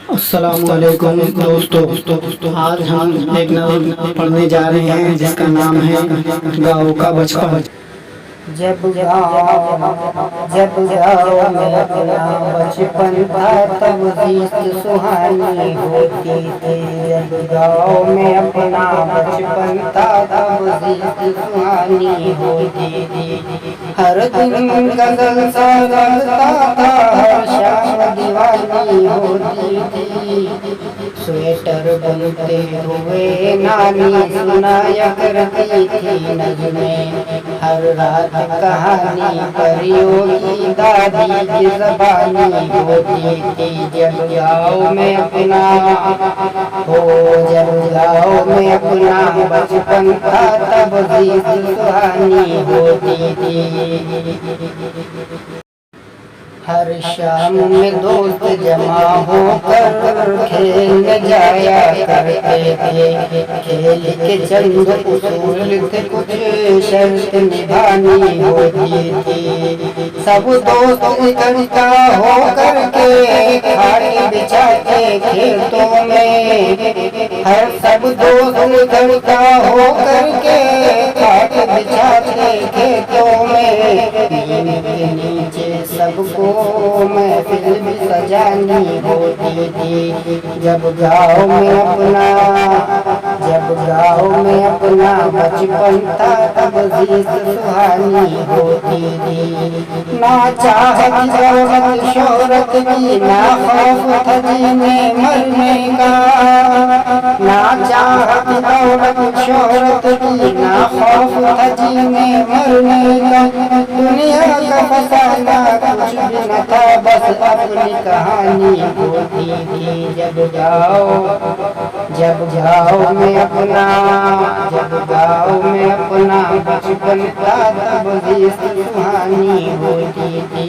अस्सलामुअलैकुम दोस्तों, आज हम एक नज़म पढ़ने जा रहे हैं जिसका नाम है गाँव का बचपन। जब गाँव में अपना बचपन था तब गीत सुहानी होती थी। जब गाँव में अपना बचपन था तब गीत सुहानी होती थी। हर दिन गजल सा लगता था, हर शाम दीवानी होती थी। स्वेटर बुनते हुए नानी सुनाया करती थी नज़में, हर रात कहानी परियों की दादी की ज़बानी होती थी। जब गाँव में अपना बचपन था तब गीत सुहानी होती थी। हर शाम में दोस्त जमा होकर खेल जाया करते थे। खेल के चंद उसूल थे, कुछ शर्त निभानी होती थी। सब दोस्त इकट्ठा होकर के खाट बिछाते खेतों में, सब दोस्त इकट्ठा होकर के खाट बिछाते खेतों में। नीम के नीचे सबको महफिल भी सजानी होती थी। जब गाँव में अपना बचपन था तब गीत सुहानी होती थी। ना चाहत दौलत शोहरत की, ना खौफ था जीने मरने का। ना चाहत दौलत शोहरत की, ना खौफ था जीने मरने का। दुनिया का फसाना कुछ भी न था, बस अपनी कहानी होती थी। जब गाँव में अपना बचपन था तब गीत सुहानी होती थी।